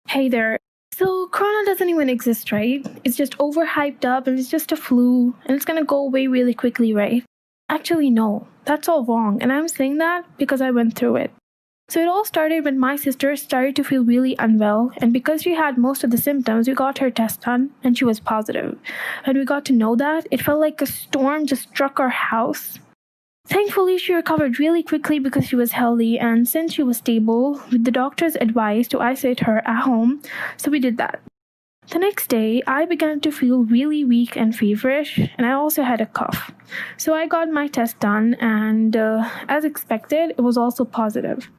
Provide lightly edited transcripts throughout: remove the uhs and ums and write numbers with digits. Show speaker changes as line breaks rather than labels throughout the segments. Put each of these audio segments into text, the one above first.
Hey there. So, Corona doesn't even exist, right? It's just overhyped up and it's just a flu and it's gonna go away really quickly, right? Actually, no. That's all wrong. And I'm saying that because I went through it. So, it all started when my sister started to feel really unwell, and because she had most of the symptoms, we got her test done and she was positive. When we got to know that, it felt like a storm just struck our house. Thankfully, she recovered really quickly because she was healthy, and since she was stable, with the doctor's advice to isolate her at home, so we did that. The next day, I began to feel really weak and feverish, and I also had a cough. So I got my test done, and as expected, it was also positive.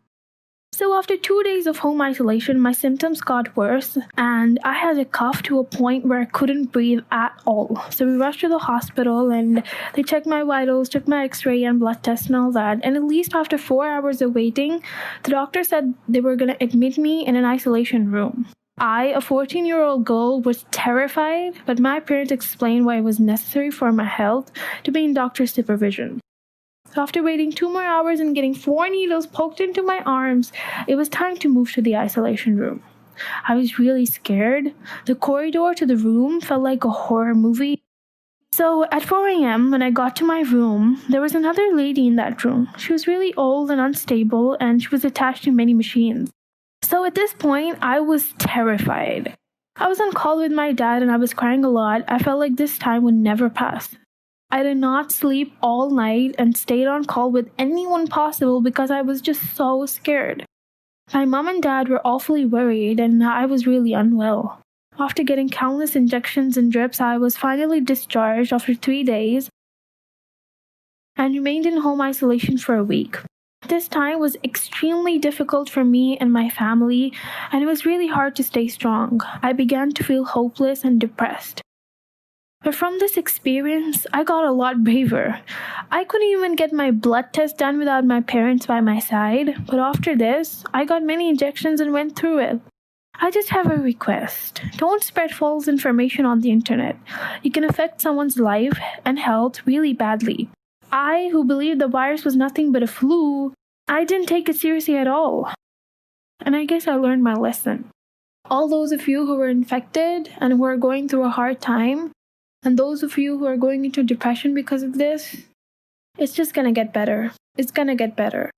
So after 2 days of home isolation, my symptoms got worse and I had a cough to a point where I couldn't breathe at all. So we rushed to the hospital and they checked my vitals, took my x-ray and blood test and all that. And at least after 4 hours of waiting, the doctor said they were going to admit me in an isolation room. I, a 14-year-old girl, was terrified, but my parents explained why it was necessary for my health to be in doctor's supervision. So after waiting 2 more hours and getting 4 needles poked into my arms, it was time to move to the isolation room. I was really scared. The corridor to the room felt like a horror movie. So at 4 a.m., when I got to my room, there was another lady in that room. She was really old and unstable, and she was attached to many machines. So at this point, I was terrified. I was on call with my dad and I was crying a lot. I felt like this time would never pass. I did not sleep all night and stayed on call with anyone possible because I was just so scared. My mom and dad were awfully worried and I was really unwell. After getting countless injections and drips, I was finally discharged after 3 days and remained in home isolation for a week. This time was extremely difficult for me and my family, and it was really hard to stay strong. I began to feel hopeless and depressed. But from this experience, I got a lot braver. I couldn't even get my blood test done without my parents by my side, but after this, I got many injections and went through it. I just have a request. Don't spread false information on the internet. It can affect someone's life and health really badly. I, who believed the virus was nothing but a flu, I didn't take it seriously at all. And I guess I learned my lesson. All those of you who were infected and who are going through a hard time, and those of you who are going into depression because of this, it's just gonna get better. It's gonna get better.